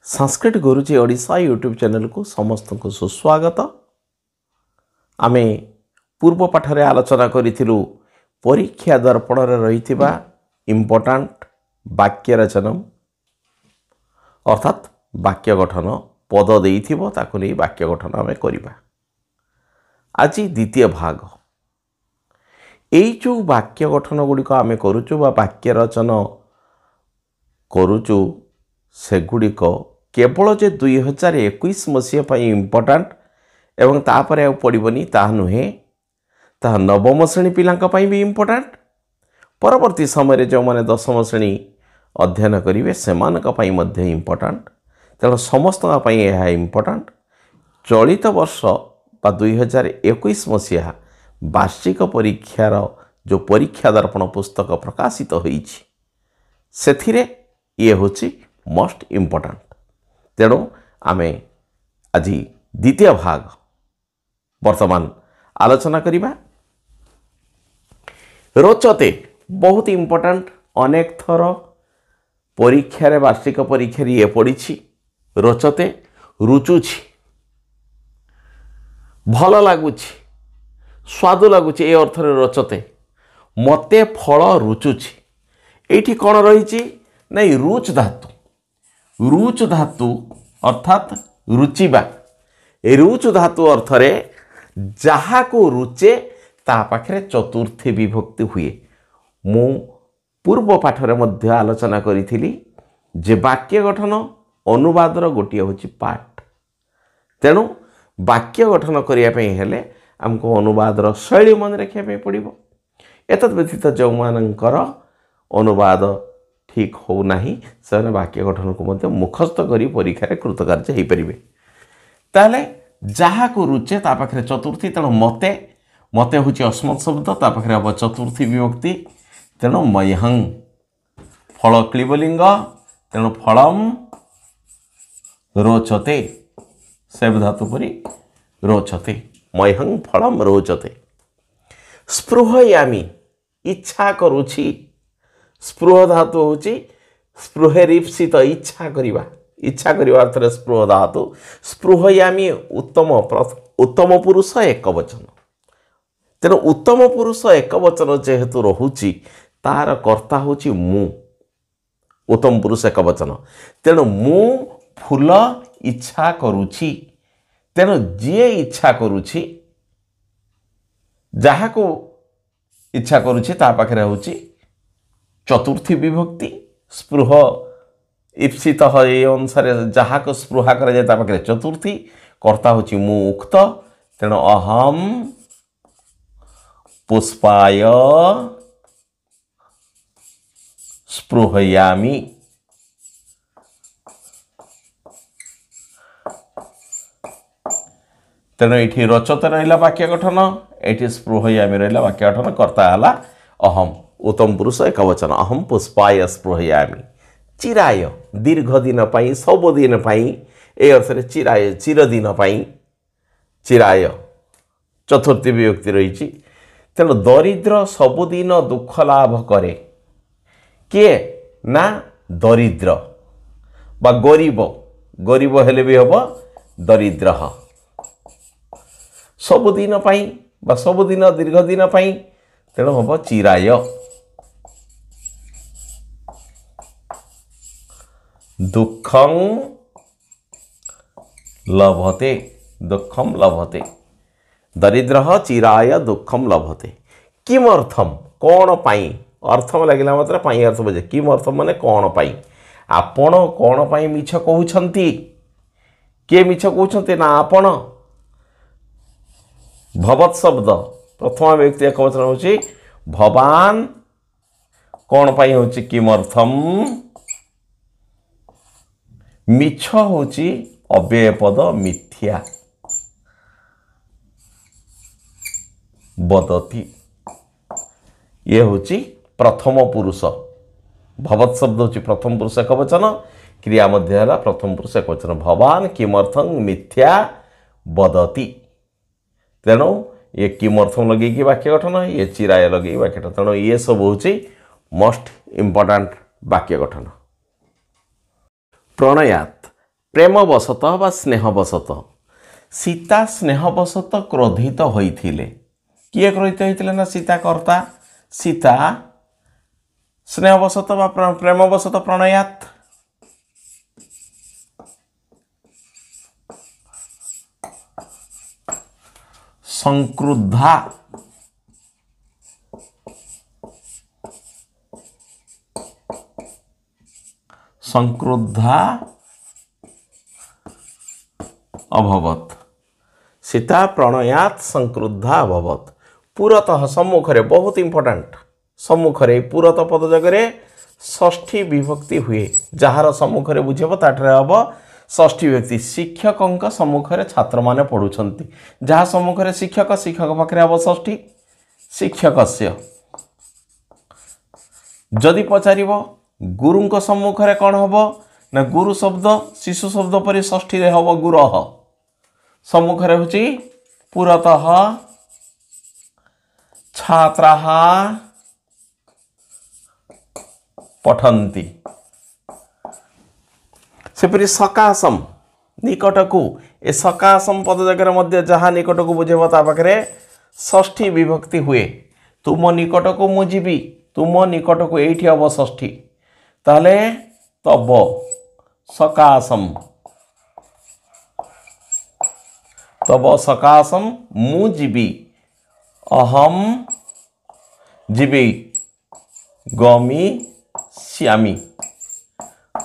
संस्कृत गुरुजी Odisha YouTube channel को समस्त को सुस्वागत। आमे पूर्व पाठरे आलोचना करिथिलु परीक्षा दर्पण रे रहिथिबा इम्पोर्टेंट वाक्य रचना अर्थात वाक्य गठन पद देइथिबो ताकु नै वाक्य गठन आमे करिबा। आज द्वितीय भाग एई जो वाक्य गठन गुडी को आमे करूचु बा वाक्य रचना करूचु सेगुडी को केवल जे 2021 मसीहा पई इम्पोर्टेंट एवं तापर आ पड़िबनी ता नुहे ता नवम श्रेणी पिलांका पई भी इम्पोर्टेंट परवर्ती समय रे जो माने दशम श्रेणी अध्ययन करिवे सेमानका पई मध्ये इम्पोर्टेंट तेणु समस्त पई यह इम्पोर्टेंट। चलित वर्ष बा 2021 मसीहा वार्षिक परीक्षार जो परीक्षा दर्पण पुस्तक प्रकाशित होईछि सेथिरे ये होछि मोस्ट इम्पोर्टेंट। तेणु आमे आज द्वितीय भाग वर्तमान आलोचना करिबा। रोचते बहुत इम्पोर्टेंट अनेक थर परीक्षा रे वार्षिक परीक्षा रे ये पड़िछि रोचते रुचुछि भल लागुछि स्वाद लागुछि ए अर्थ रे रोचते मते फल रुचुछि एठी कोन रहिछि नै रुच धातु अर्थात रुचिबा ए रुच धातु अर्थ रे जहा को रुचे ता पाखरे चतुर्थी विभक्ति हुए। मु पूर्व पाठरे मध्य आलोचना करिथिली जे वाक्य गठन अनुवादर गोटिए होछि पार्ट। तेणु वाक्य गठन करिया पई हेले हमको अनुवादर शैली मन रखिया पई पड़िबो। एतद व्यतीत जो मानकर अनुवाद ठीक हो नाही से वाक्य गठन को मध्य मुखस्थ करी परीक्षा रे कृतकार्य हेई परिबे। ताले जहा को रुचे ता पाखरे चतुर्थी तेणु मते मते होछि अस्मत् शब्द ता पाखरे अब चतुर्थी विभक्ति तेणु मह्यं फल क्लीबलिंग तेणु फलम रोचते सेव धातु परि रोचते मह्यं फलम रोचते। स्पृहयामि इच्छा करूछि स्पृह धातु होछि स्पृहेरीप्सित इच्छा करिवा अर्थ रे स्पृह धातु स्पृहयामि उत्तम पुरुष एक वचन। तेणु उत्तम पुरुष एक वचन जेहेतु रहुछि तार कर्ता होछि मु उत्तम पुरुष एक वचन। तेणु मु फूल इच्छा करूछि तेणु जे इच्छा करूछि जहा को इच्छा करूछि ता पाखरे होछि चतुर्थी विभक्ति स्पृह इप्सित ए अनुसार जहा को स्पृहा कर जाए ता पाखरे चतुर्थी कर्ता होछि मु उक्त। तेणु अहम पुष्पाय स्पृहयामि तेणु ये रोचते रहा वाक्य गठन ये स्पृहयामि रहा वाक्य गठन कर्ता है अहम उत्तम पुरुष एक वचन अहम पुष्पाय स्पृहयामि। चिराय दीर्घ दिन पाई सबुदिन पाई ए अर्थ रे चिराय चिरदिन पाई चिराय चतुर्थी विभक्ति रही। तेणु दरिद्र सबुदिन दुख लाभ करे किए ना दरिद्र बा गरीब गरीब हेले भी हम दरिद्र सबुदिन पाई बा सबुदिन दीर्घ दिन पाई तेणु हम चिराय। दुखं लभते दरिद्र चिराय दुखम लभते। किमर्थम कौन पाई अर्थम लगिला मात्र पाई अर्थ बुझे किमर्थम माने कौन पाई आपण कौन पाई मिछ कहउछंती के मिछ कहउछंती ना आपण भवत शब्द प्रथम व्यक्ति एक वचन होछि भवान कौन पाई होछि किमर्थम मिछ होछि अव्यय पद मिथ्या बदती ये होछि प्रथम पुरुष भवत शब्द होछि प्रथम पुरुष एक वचन क्रिया मध्य है प्रथम पुरुष एक वचन भवान किमर्थं मिथ्या बदती। तेणु ये किमर्थम लगे वाक्य गठन ये चिराय लगे वाक्य गठन तेणु ये सब होछि मोस्ट इम्पोर्टेंट वाक्य गठन। प्रणयात प्रेमवशतः बा स्नेहवशतः सीता स्नेहवशतः क्रोधित होइथिले किए क्रोधित होइथिले ना सीता कर्ता सीता स्नेहवशतः बा प्रेमवशतः प्रणयात संक्रुद्धा संक्रुद्धा अभवत सीता प्रणयात संक्रुद्धा अभवत पुरतः सम्मुखरे बहुत इंपोर्टेंट सम्मुखरे पुरत पद जगह षष्ठी विभक्ति हुए जार सम्मुखरे बुझेब ताठरे हम षष्ठी विभक्ति शिक्षकों सम्मुखरे छात्र माने पढ़ुछंती जहाँ सम्मुखरे शिक्षक शिक्षक पाखे हम षष्ठी शिक्षकस्य जदि पचारिब गुरुंक सम्मुखरे कौन हम ना गुरु शब्द शिशु शब्द पर षष्ठी रे हम गुरह सम्मुखरे होची पुरतः छात्राः पठन्ति सेपरि सकाशम निकट को ए सकाशम पद जगह मध्य जहाँ निकट को बुझेब ता पाखे षष्ठी विभक्ति हुए तुम निकट को मु जीवी तुम निकट को एठी हम षष्ठी ताले तब सकाशम तब सकाशम मु जीवी अहम जीवी गमिष्यामि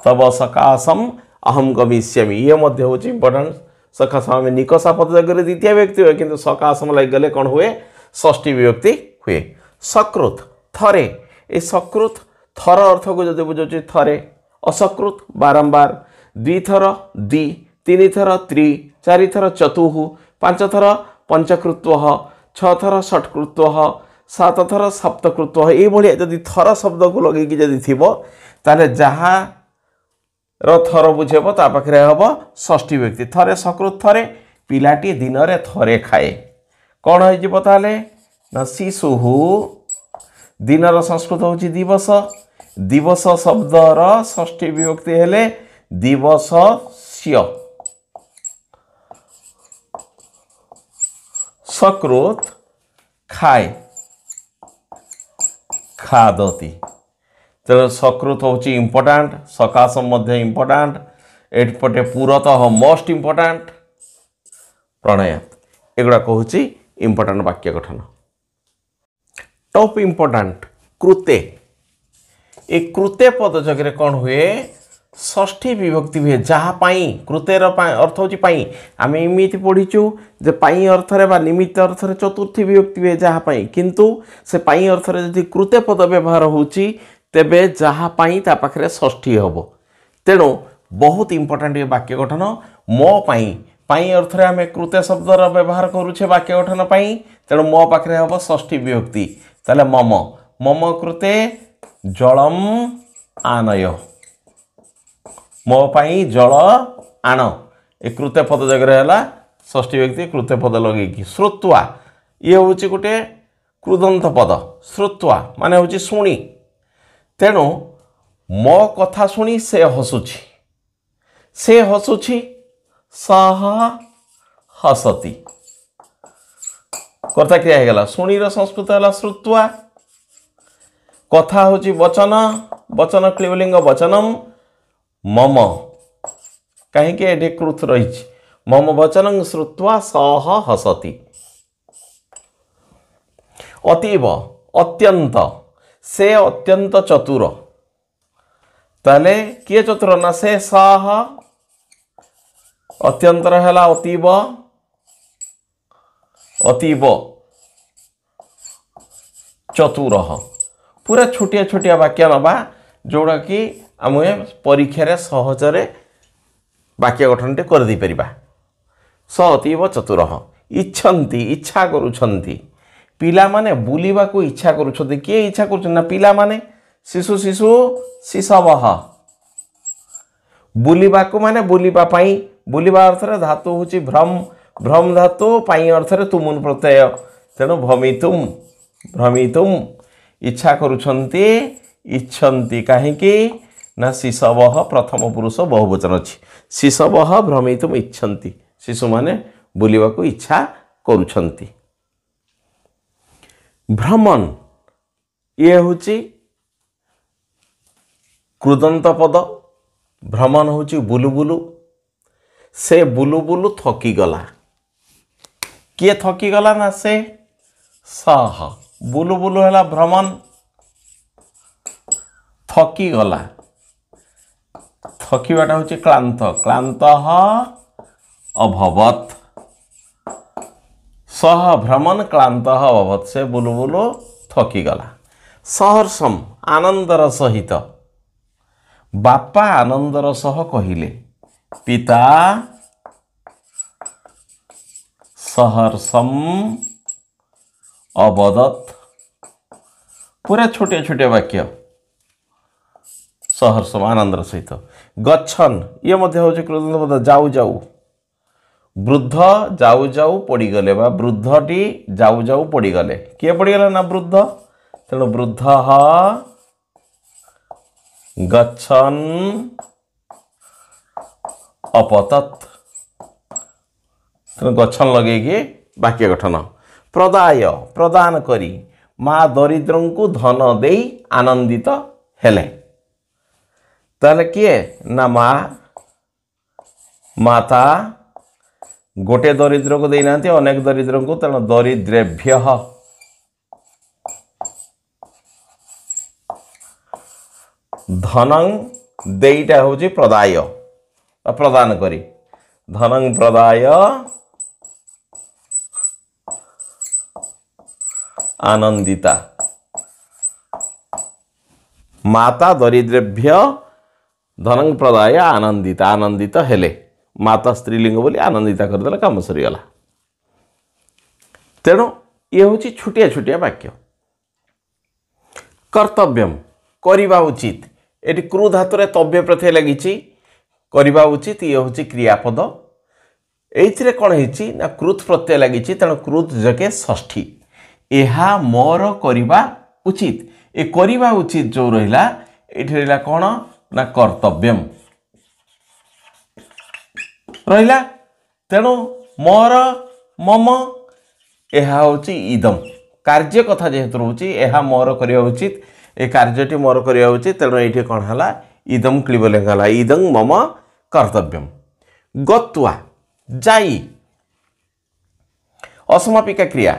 तब सकाशम अहम गमिष्यामि ये मध्य होची इंपोर्टेंट सकाशम में निकषा पद जगह द्वितीय व्यक्ति हुए किंतु सकाशम लग गले कौन हुए षष्ठी विभक्ति हुए सकृत थरे ए सकृत थर अर्थ को जब बुझे थरे असकृत बारंबार द्विथर द्वि तीन थर त्रि चारि थर चतुः पांच थर पंचकृत्व छ थर षट्कृत्व सात थर सप्तकृत्व ये जदि थर शब्द को लगे जदि थिबो ताले जहाँ थर बुझेब ता पाखे हम षष्ठी व्यक्ति थरे सकृत थरे पिलाटी दिन रे थरे खाए कौन हो ताले ना शिशु दिनर संस्कृत होची दिवस दिवस शब्दर षष्ठी विभक्ति हेले दिवसस्य सकृत खाए खादति तेरे सकृत होची इंपोर्टेंट सकाशम मध्य इंपोर्टेंट एटपटे पुरतः मोस्ट इंपोर्टेंट प्रणयात एगुड़ा कहूँ इंपोर्टेंट वाक्य गठन टॉप इंपोर्टेंट कृते ए कृते पद जगह कौन हुए षष्ठी विभक्ति हुए जहाँ पाई कृतेर अर्थ होची पाई आम इमिति पढ़ीचु जे पाई अर्थरे बा निमित्त अर्थरे चतुर्थी विभक्ति हुए जहाँ पाई किंतु से पाई अर्थरे यदि कृते पद व्यवहार होची तेबे जहाँ पाई ता पाखरे षष्ठी हबो तेणु बहुत इंपोर्टेंट ये वाक्य गठन मो पाई अर्थरे आम कृते शब्दर व्यवहार करुछे वाक्य गठन पाई तेणु मो पाखरे हबो षष्ठी विभक्ति ताले मम मम कृते जलम आनय मो पाई जल आण ए कृते पद जगह है षष्ठी व्यक्ति कृते पद लगे श्रुत्वा ये हूँ गोटे कृदंत पद श्रुत्वा माने हूँ शुणी तेणु मो कथा शुणी से हसुची सह हसती कर्ता क्रिया हो गला शुणीर संस्कृत है श्रुत्वा कथा हूँ वचन वचन क्लिबलिंग वचनम मम कहीं कृत रही मम वचन श्रुत्वा सह हसति अतीव अत्यंत से अत्यंत चतुर ताले किए चतुर ना से सह अत्यंतर है अतीव अतीव चतुर पूरा छोटिया छोटिया वाक्य नबा जोड़ा कि आम परीक्षा सहजरे वाक्य गठन टे कर दे परिबा स अतीव चतुर इच्छन्ति इच्छा करुछन्ति पिला माने बुलिबा को इच्छा करुछन्ति किए इच्छा करुछन ना पिला माने शिशु शिशु शिशवः बुलिबा को माने बुलिबा पाई बुलिबा अर्थ रे धातु होची भ्रम भ्रम धातु पाई अर्थ रे तुमुन प्रत्यय तेणु भ्रमितुम भ्रमितुम इच्छा करुछन्ति इच्छन्ति काहेकि ना शिशव प्रथम पुरुष बहुवचन अच्छी शिशव भ्रमितुम इच्छन्ति शिशु माने बुलिबाकू इच्छा करुछन्ति। भ्रमण ये होची कृदंत पद भ्रमण होची बुलु बुलु से बुलु बुलु थकी गला किए थकी गला ना से सह बुलु बुलु है भ्रमण थकी गला थकीबाटा होची क्लांत क्लांत अभवत सह भ्रमण क्लांत अभवत से बुलु बुलु थकी गला। सहर्षम आनंदर सहित बापा आनंदर सह कहिले पिता सहर्षम अवदत पूरा छोटे छोटे वाक्य सहर्षम आनंदर सहित। गच्छन ये मध्य होचे कृदंत पद जाऊ जाऊ वृद्ध जाऊ जाऊ पड़गले बा वृद्धटी जाऊ जाऊ पड़गले किए पड़गला ना वृद्ध तेणु वृद्ध गच्छन अपतत तेणु गच्छन लगे वाक्य गठन। प्रदाय प्रदान करी माँ दरिद्र को धन दे आनंदित हेले ताले किए ना माँ माता गोटे दरिद्र को देना अनेक दरिद्र को तेणु दरिद्रेभ्य धनं देईटा हूँ प्रदाय प्रदान करी धनं प्रदाय आनंदिता माता दरिद्रेभ्य धनं प्रदाय आनंदिता आनंदित हेले माता स्त्रीलिंग बोली आनंदिता करदेला काम सरीगला। तेणु ये हूँ छुटिया छुटिया वाक्य। कर्तव्यम करिबा उचित एटी क्रू धातुरे तव्य प्रत्यय लगी करिबा उचित ये हूँ क्रियापद ये कौन है ना कृत प्रत्यय लगी तेणु कृत जके षष्ठी एहा मोर करिबा उचित ए करिबा उचित जो रहिला एठी रहिला कौन ना कर्तव्यम रहिला तेणु मोर मम यह हूँ इदम कार्य कथा जेहेतु रोचे यह मोर करिया उचित ए कार्यटी मोर करिया उचित तेणु ये कौन है इदम क्लीबलिंग है इदं मम कर्तव्यम। गत्वा जाई असमापिका क्रिया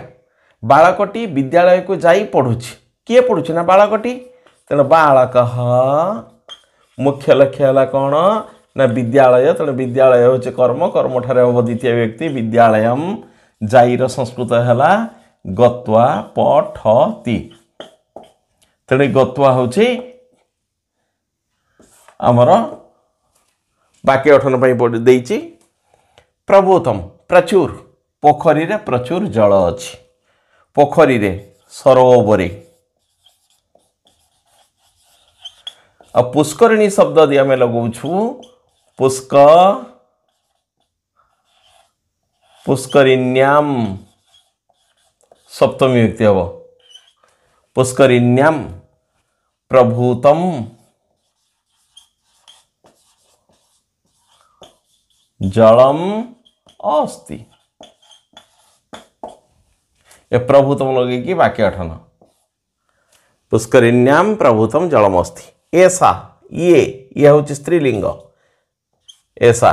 बालकटी विद्यालय को जाई पढ़ुछि किए पढ़ुछि ना बालकटी तेणु बालक मुख्य लक्ष्य है कौन ना विद्यालय तेणु विद्यालय हूँ कर्म कर्म ठारे हम द्वितीय व्यक्ति विद्यालयम जाईर संस्कृत है गत्वा पठति तेणु गत्वा हूँ आमर वाक्य गठन देइछि। प्रभुतम प्रचुर पोखरी रे प्रचुर जल अछि पोखरी रे सरोवरे आ पुष्करिणी शब्द दी आम लगौछु पुष्करिण्याम सप्तमी व्यक्ति हम पुष्करिण्याम प्रभूतम जलम अस्ति ये प्रभूतम लगे कि वाक्य गठन पुष्करिण्याम प्रभूतम जलम अस्ति ऐसा ये हूँ स्त्रीलिंग ऐसा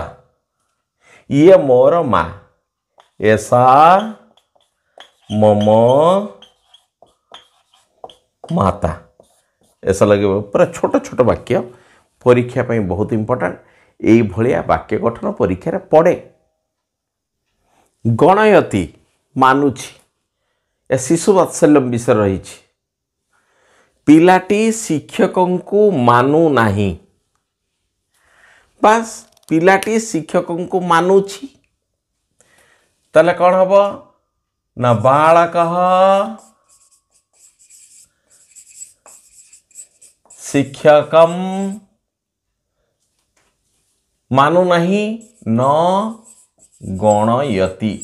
ये मोर माँ ऐसा मम माता ऐसा लगे पूरा छोट छोट वाक्य परीक्षा पे बहुत इंपोर्टेंट यही भलिया वाक्य गठन परीक्षा रे पड़े। गणयति मानुछि ए शिशु वात्सल्यम विषय रही पिलाटी शिक्षकों को मानु नाही बस पिलाटी शिक्षकों को मानुछि ताले कौन हम ना बालक शिक्षकम मानु नहीं न गणयति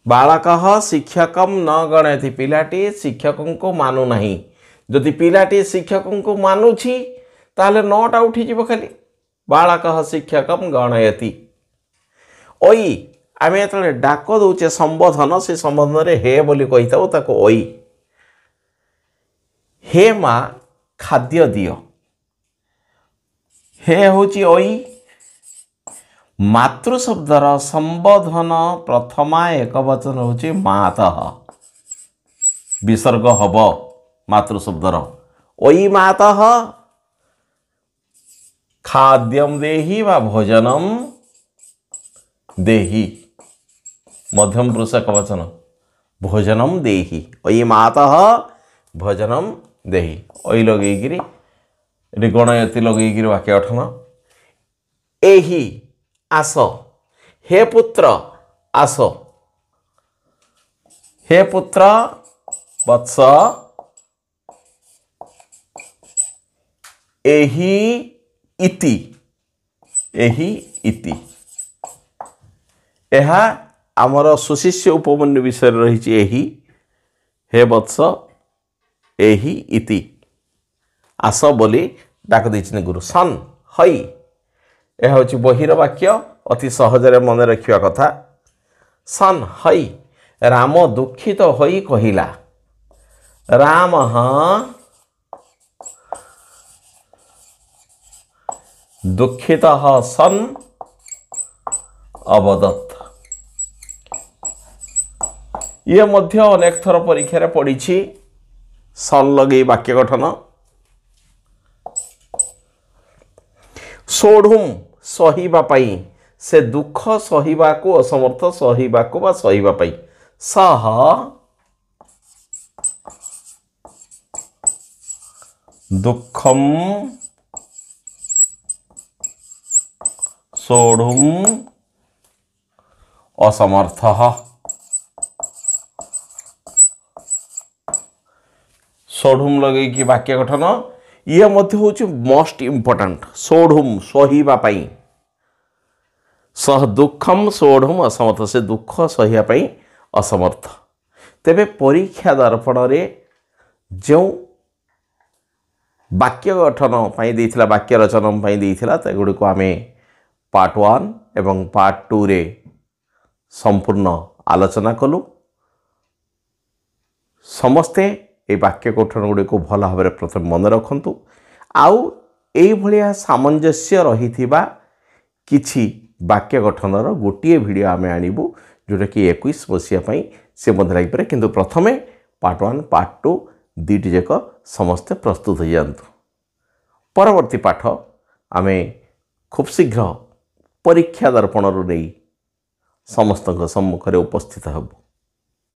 बालक शिक्षक न गणयति पिलाटी शिक्षक को मानु नहीं जदि पिलाटी शिक्षक को मानुछि ताले नटा उठी खाली बालक शिक्षक गणयति ओई आम जो डाक दौचे संबोधन से संबोधन रे हे बोली कही था ताको ओई हे माँ खाद्य दियो हे होची ओई मातृ शब्दर संबोधन प्रथमा एक वचन होची मातः विसर्ग हब मातृ शब्दर ओई मातः खाद्यम देहि वा भोजनम देहि मध्यम पुरुष एक वचन भोजनम देहि ओई मातः भोजनम देहि ओई लगेगिरी गणयति लगेगिरी वाक्य गठन एहि आस हे पुत्र आस हे पुत्र वत्स एहि इति एहा आमर सुशिष्य उपमन्यु विषय रही एहि हे वत्स एहि इति आस बोली डाक देछने गुरु सन हई यह हूँ बहिर वाक्य अति सहजरे मन रखा कथा सन हई राम दुखित होई कहिला राम दुखित सन अवदत् ये मध्य अनेक थर परीक्षा पड़ी सन लगे वाक्य गठन सोढ़ुम सहिबा पाई से दुख सहिबा को असमर्थ सहिबा को बा सहिबा पाई सह दुखम सोढ़ुम असमर्थ सोढ़ुम लगे कि वाक्य गठन ये मध्य हूँ मोस्ट इम्पोर्टाट सोढ़ुम सहिबा पाई सह दुखम सोढ़ुम असमर्थ से दुख सहिबा असमर्थ तेबे परीक्षा दर्पण रे जो वाक्य गठन पाई देइथिला वाक्य रचना पाई देइथिला गुड़ी को आम पार्ट 1 एवं पार्ट 2 रे संपूर्ण आलोचना कलु समस्ते ये वाक्य गठन गुड़ी को भल भाव में प्रथम मन रखु आउ ये सामंजस्य रही किछि वाक्य गठनर गोटे भिडियो आम आणबू जोटा कि 21 मसीहा से लगे किंतु प्रथमे पार्ट 1 पार्ट 2 दुईटी जाक समस्ते प्रस्तुत हो जातु परवर्ती पाठ आम खूब शीघ्र परीक्षा दर्पण नहीं समस्त सम्मुख उपस्थित हबू।